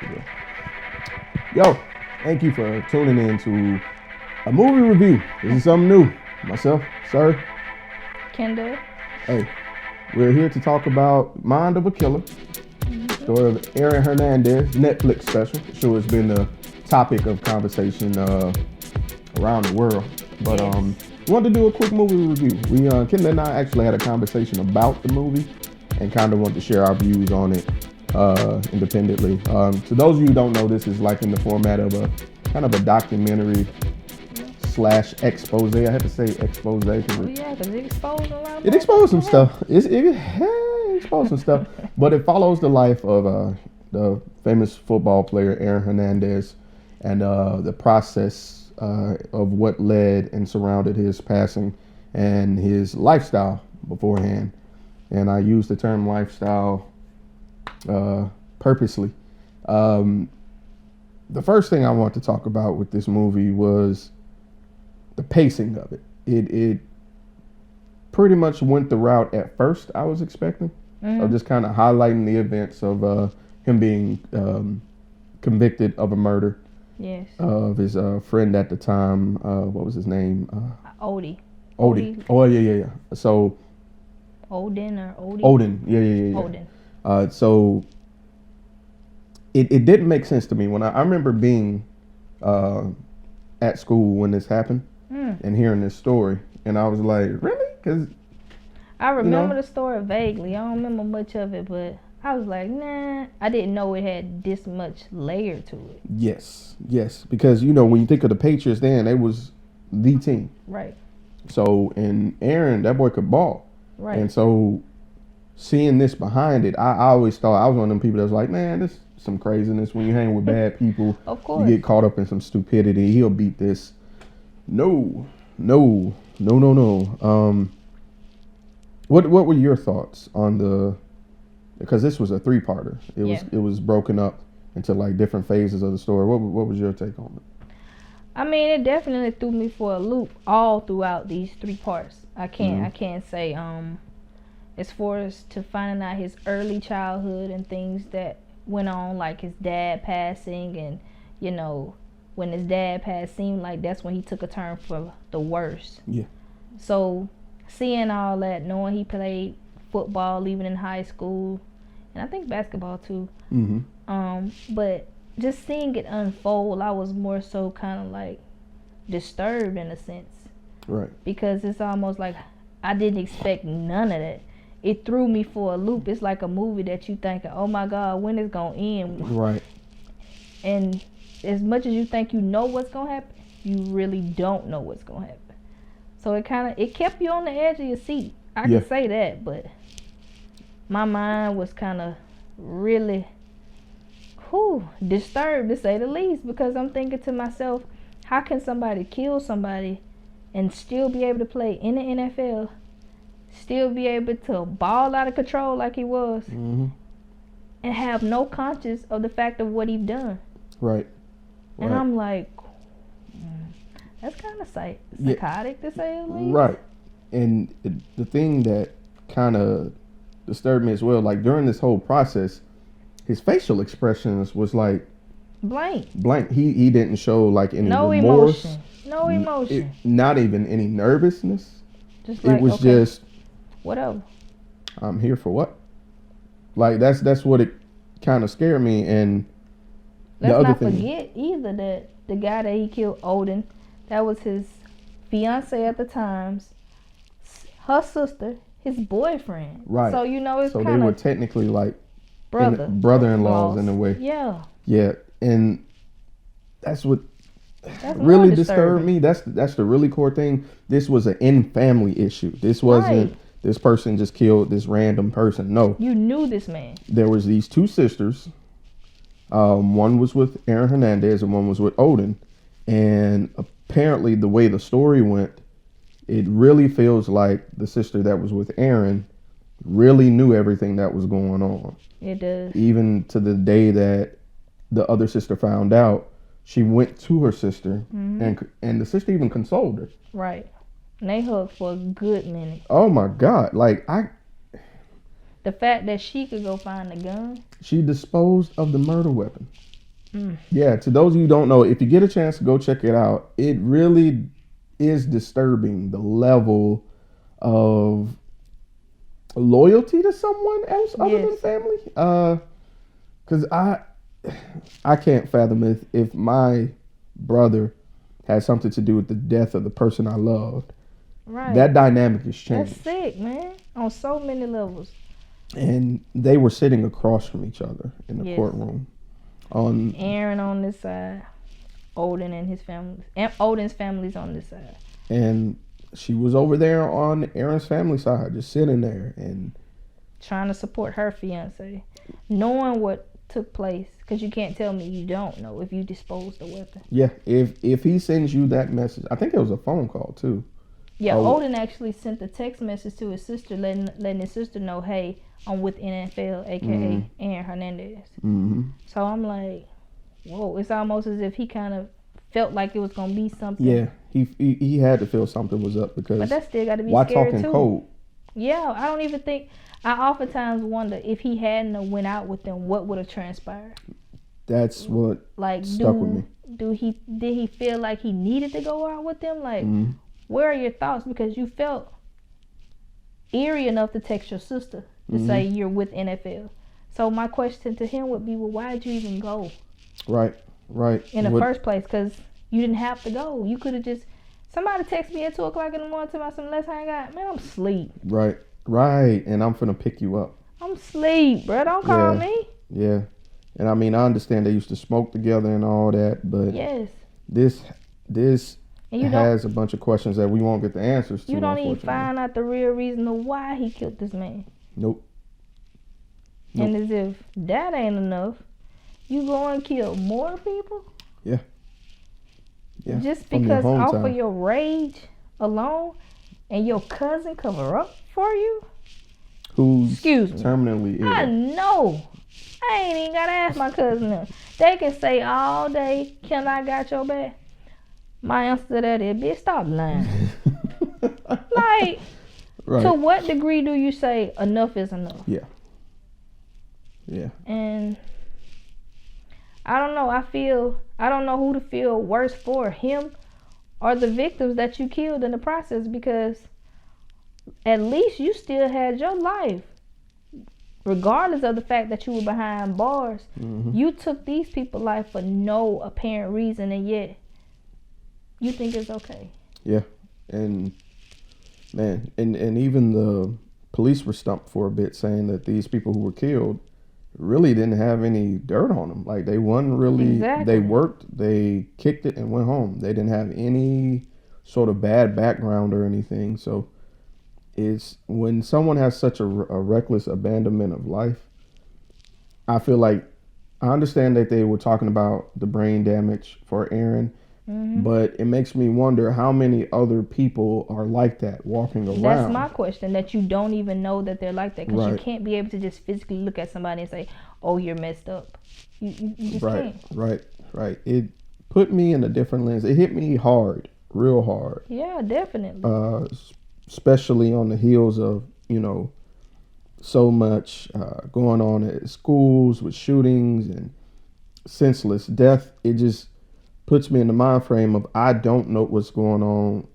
Yeah. Yo, thank you for tuning in to a movie review. This is something new. Myself, Sirr. Kenda. Hey, we're here to talk about Mind of a Killer, story of Aaron Hernandez, Netflix special. Sure, it's been the topic of conversation around the world. But we wanted to do a quick movie review. Kenda and I actually had a conversation about the movie and kind of want to share our views on it independently. To those of you who don't know, this is like in the format of a kind of a documentary / expose. I had to say expose because it exposed a lot. It exposed some stuff. It exposed some stuff, but it follows the life of the famous football player Aaron Hernandez and the process of what led and surrounded his passing and his lifestyle beforehand. And I use the term lifestyle purposely. The first thing I want to talk about with this movie was the pacing of it. It pretty much went the route at first I was expecting, of just kind of highlighting the events of him being convicted of a murder. Yes. Of his friend at the time. What was his name? Odie. Oh yeah. So Odin or Odie? Odin. Yeah. Odin. So it didn't make sense to me when I remember being at school when this happened and hearing this story, and I was like, really? Because I remember the story vaguely. I don't remember much of it, but I was like, nah. I didn't know it had this much layer to it. Yes. Because when you think of the Patriots, then they was the team. Right. So, and Aaron, that boy could ball. Right. And so, seeing this behind it, I always thought I was one of them people that was like, man, this is some craziness. When you hang with bad people, of course, you get caught up in some stupidity. He'll beat this. No. What were your thoughts on because this was a 3-parter. It was broken up into like different phases of the story. What was your take on it? I mean, it definitely threw me for a loop all throughout these 3 parts. I can't say as far as to finding out his early childhood and things that went on, like his dad passing, and when his dad passed, seemed like that's when he took a turn for the worse. Yeah. So seeing all that, knowing he played football even in high school, and I think basketball too. But just seeing it unfold, I was more so kind of like disturbed in a sense. Right. Because it's almost like I didn't expect none of that. It threw me for a loop. It's like a movie that you think, oh my God, when it's gonna end? Right. And as much as you think you know what's gonna happen, you really don't know what's gonna happen. So it kept you on the edge of your seat. I can say that, but my mind was kind of really disturbed, to say the least, because I'm thinking to myself, how can somebody kill somebody and still be able to play in the NFL, still be able to ball out of control like he was, and have no conscience of the fact of what he's done? Right. And I'm like, that's kind of psychotic, to say the least. Right. And the thing that kind of disturbed me as well, like during this whole process, his facial expressions was like blank. He didn't show like any remorse, no emotion, not even any nervousness. Just like, it was just whatever. I'm here for what? Like that's what it kind of scared me. And let's not forget either that the guy that he killed, Odin, that was his fiance at the time, her sister, his boyfriend. Right. So it's so kind of, they were technically like brother-in-laws in a way. Yeah. Yeah, and that's really disturbed me. That's the really core thing. This was an in-family issue. This wasn't this person just killed this random person. No. You knew this man. There was these 2 sisters. One was with Aaron Hernandez and one was with Odin. And apparently the way the story went, it really feels like the sister that was with Aaron really knew everything that was going on. It does. Even to the day that the other sister found out, she went to her sister and the sister even consoled her. Right. And they hugged for a good minute. Oh my God. Like the fact that she could go find the gun. She disposed of the murder weapon. Yeah, to those of you who don't know, if you get a chance to go check it out, it really is disturbing the level of loyalty to someone else other than family. Because I can't fathom if my brother had something to do with the death of the person I loved. Right. That dynamic has changed. That's sick, man. On so many levels. And they were sitting across from each other in the courtroom. On Aaron on this side, Odin and his family. And Odin's family's on this side. And she was over there on Aaron's family side, just sitting there and trying to support her fiance, knowing what took place. Because you can't tell me you don't know if you disposed the weapon. Yeah, if he sends you that message, I think it was a phone call too. Yeah, Odin actually sent a text message to his sister, letting his sister know, hey, I'm with NFL, aka Aaron Hernandez. So I'm like, whoa, it's almost as if he kind of felt like it was gonna be something. Yeah, he had to feel something was up because. But that still got to be why scary talking too. Code? Yeah, I don't even think. I oftentimes wonder if he hadn't went out with them, what would have transpired. That's what stuck with me. Did he feel like he needed to go out with them? Like, where are your thoughts? Because you felt eerie enough to text your sister to say you're with NFL. So my question to him would be, well, why did you even go? Right. In the first place, because you didn't have to go. You could have just. Somebody text me at 2 o'clock in the morning to my son, let's hang out. Man, I'm asleep. Right. And I'm finna pick you up. I'm asleep, bro. Don't call me. Yeah. And I mean, I understand they used to smoke together and all that, but this has a bunch of questions that we won't get the answers to. You don't even find out the real reason of why he killed this man. Nope. And as if that ain't enough, you go and kill more people? Yeah. Just because off of your rage alone, and your cousin cover up for you? Who's terminally ill. I know. I ain't even gotta ask my cousin them. They can say all day, "Can I got your back?" My answer to that is, bitch, stop lying. Like, to what degree do you say enough is enough? Yeah. And I don't know. I don't know who to feel worse for, him or the victims that you killed in the process, because at least you still had your life. Regardless of the fact that you were behind bars, you took these people's life for no apparent reason, and yet you think it's okay. Yeah. And man, and even the police were stumped for a bit, saying that these people who were killed really didn't have any dirt on them. Like, they wasn't really, they worked, they kicked it and went home. They didn't have any sort of bad background or anything. So it's when someone has such a reckless abandonment of life, I feel like, I understand that they were talking about the brain damage for Aaron, but it makes me wonder how many other people are like that walking around. That's my question, that you don't even know that they're like that, because you can't be able to just physically look at somebody and say, oh, you're messed up. You just can't. Right. It put me in a different lens. It hit me hard, real hard. Yeah, definitely. Especially on the heels of, so much going on at schools with shootings and senseless death. It just puts me in the mind frame of, I don't know what's going on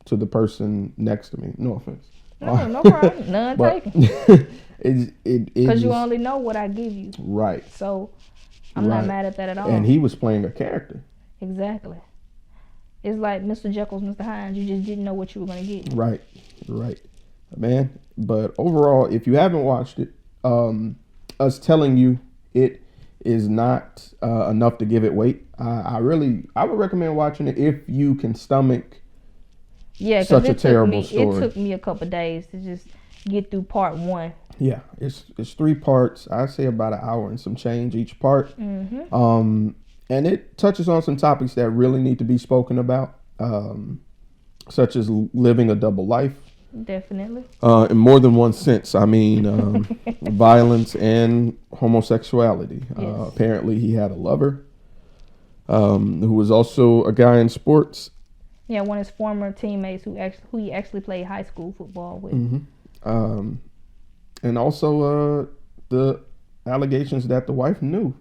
to the person next to me. No offense. No problem. None taken. Because you only know what I give you. Right. So I'm not mad at that at all. And he was playing a character. Exactly. It's like Mr. Jekyll's Mr. Hyde. You just didn't know what you were going to get. Right. Man, but overall, if you haven't watched it, us telling you it is not enough to give it weight. I would recommend watching it if you can stomach such a terrible story. It took me a couple of days to just get through part 1. Yeah, it's 3 parts. I'd say about an hour and some change each part. And it touches on some topics that really need to be spoken about, such as living a double life. Definitely. In more than one sense. I mean, violence and homosexuality. Yes. Apparently, he had a lover who was also a guy in sports. Yeah, one of his former teammates who he actually played high school football with. And also the allegations that the wife knew.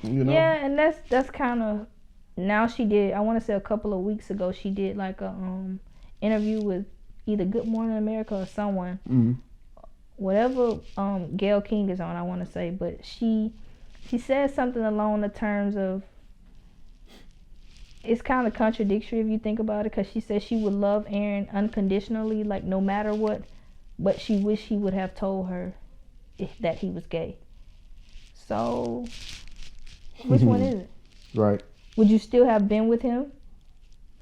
You know? Yeah, and that's kind of, now she did, I want to say a couple of weeks ago, she did like a interview with either Good Morning America or someone, whatever Gayle King is on, I want to say, but she said something along the terms of, it's kind of contradictory if you think about it, because she said she would love Aaron unconditionally, like no matter what, but she wished he would have told her that he was gay. So which one is it? Right. Would you still have been with him?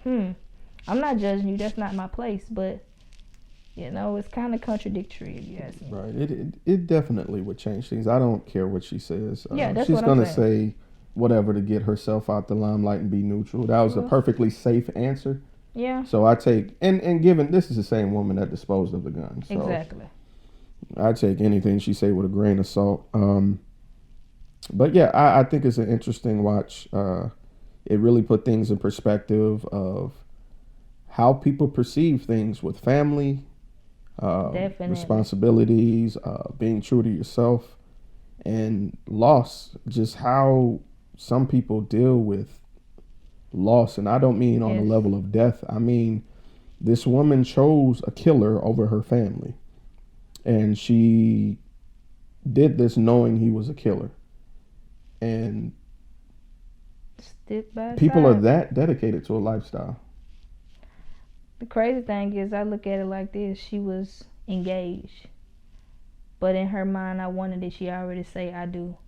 I'm not judging you, that's not my place, but you know, it's kind of contradictory if you ask me. Right. It definitely would change things. I don't care what she says. Yeah, that's she's what gonna I'm saying. say whatever to get herself out the limelight and be neutral. That was a perfectly safe answer. Yeah. So I take, and given this is the same woman that disposed of the gun. So Exactly. I take anything she say with a grain of salt. But yeah, I think it's an interesting watch. It really put things in perspective of how people perceive things with family, responsibilities, being true to yourself, and loss. Just how some people deal with loss, and I don't mean on the level of death. I mean, this woman chose a killer over her family, and she did this knowing he was a killer. And people are that dedicated to a lifestyle. The crazy thing is, I look at it like this: she was engaged, but in her mind, I wonder did she already say "I do"?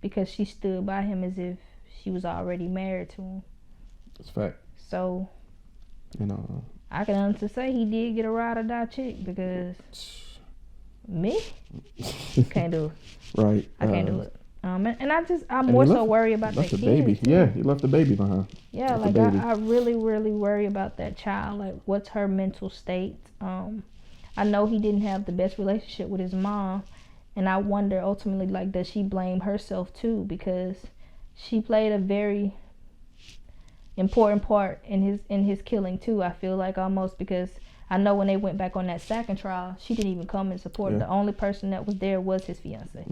Because she stood by him as if she was already married to him. That's fact. So, you know, I can honestly say he did get a ride or die chick, because me can't do it. Right. I can't do it. And I'm more so worried about that kid. Baby. Yeah, he left the baby behind. Yeah, like I really, really worry about that child. Like, what's her mental state? I know he didn't have the best relationship with his mom, and I wonder ultimately, like, does she blame herself too? Because she played a very important part in his killing too. I feel like, almost, because I know when they went back on that second trial, she didn't even come and support. Yeah. The only person that was there was his fiance.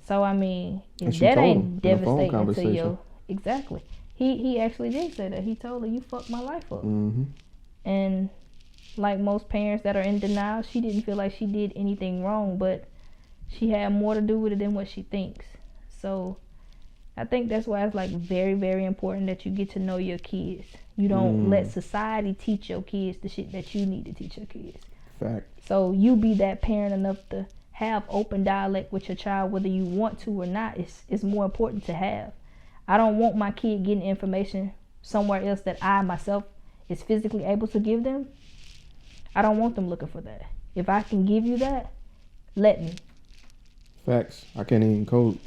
So I mean, if that ain't devastating to you, exactly. He actually did say that. He told her, "You fucked my life up." And like most parents that are in denial, she didn't feel like she did anything wrong, but she had more to do with it than what she thinks. So I think that's why it's like very, very important that you get to know your kids. You don't let society teach your kids the shit that you need to teach your kids. Fact. So you be that parent enough to have open dialect with your child, whether you want to or not. It's more important to have. I don't want my kid getting information somewhere else that I myself is physically able to give them. I don't want them looking for that. If I can give you that, let me. Facts. I can't even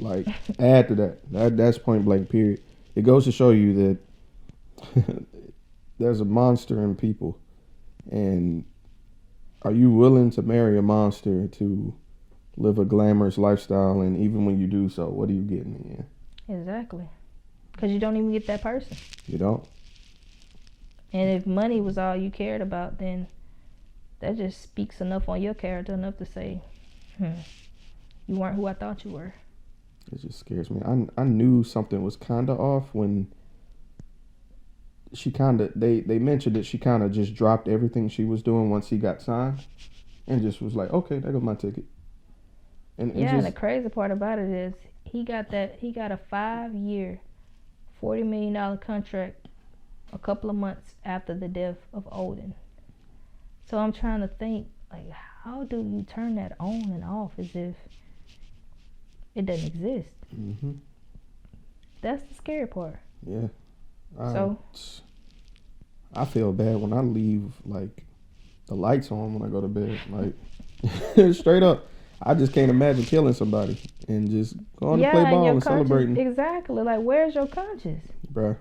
add to that. That's point blank, period. It goes to show you that there's a monster in people, and are you willing to marry a monster to live a glamorous lifestyle? And even when you do so, what are you getting in the end? Exactly. Because you don't even get that person. You don't. And if money was all you cared about, then that just speaks enough on your character, enough to say, you weren't who I thought you were. It just scares me. I knew something was kind of off when she they mentioned that she kind of just dropped everything she was doing once he got signed, and just was like, okay, there goes my ticket. And the crazy part about it is he got a 5-year, $40 million contract a couple of months after the death of Odin. So I'm trying to think, like, how do you turn that on and off as if it doesn't exist? That's the scary part. Yeah. I feel bad when I leave, like, the lights on when I go to bed. Like, straight up. I just can't imagine killing somebody and just going to play ball and celebrating. Exactly. Like, where's your conscience? Bruh.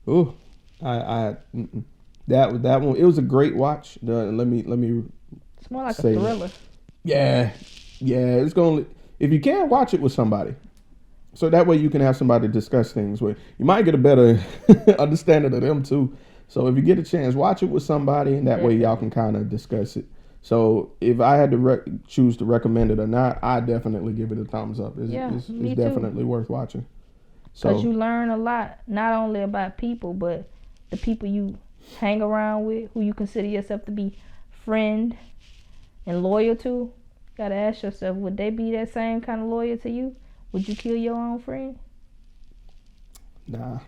Ooh. That one, it was a great watch. Let me it's more like a thriller. Yeah. It's going to, if you can, watch it with somebody. So that way you can have somebody to discuss things with. You might get a better understanding of them too. So if you get a chance, watch it with somebody, and that way y'all can kind of discuss it. So if I had to choose to recommend it or not, I definitely give it a thumbs up. It's definitely worth watching. Because you learn a lot, not only about people, but the people you hang around with, who you consider yourself to be friend and loyal to. Gotta ask yourself, would they be that same kind of loyal to you? Would you kill your own friend? Nah.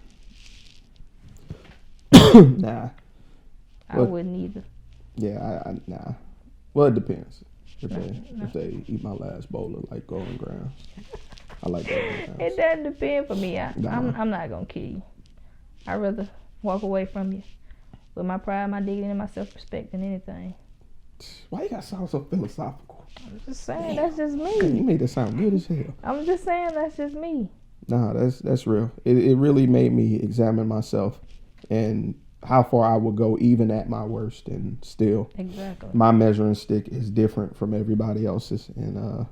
Nah. I wouldn't either. Yeah, nah. Well, it depends. If they eat my last bowl of like golden grams. I like golden grams. It doesn't depend for me. I'm not gonna kill you. I'd rather walk away from you with my pride, my dignity, and my self-respect than anything. Why you gotta sound so philosophical? I'm just saying, that's just me. Man, you made that sound good as hell. I'm just saying, that's just me. Nah, that's real. It really made me examine myself and how far I would go even at my worst, and still exactly my measuring stick is different from everybody else's. And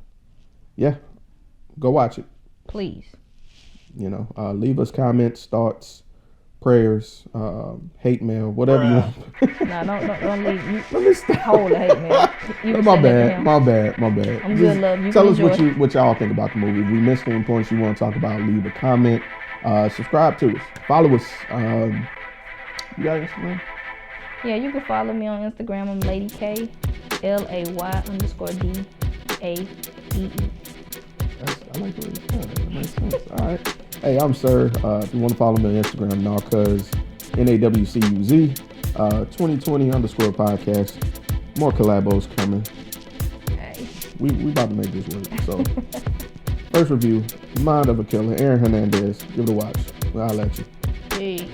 yeah, go watch it, please. Leave us comments, thoughts, prayers, hate mail, whatever you want. Nah, don't leave. Let me hold the hate mail. My bad. I'm good, love. You tell us what y'all think about the movie. If we missed any points you want to talk about, leave a comment. Subscribe to us. Follow us. You got Instagram? Yeah, you can follow me on Instagram. I'm Lady K, LAY_DAEE. I like the way you said that. That makes sense. All right. Hey, I'm Sirr. If you want to follow me on Instagram, Narcuz, NAWCUZ, 2020_podcast. More collabos coming. Hey. We about to make this work. So, first review, Mind of a Killer, Aaron Hernandez. Give it a watch. I'll let you. Hey.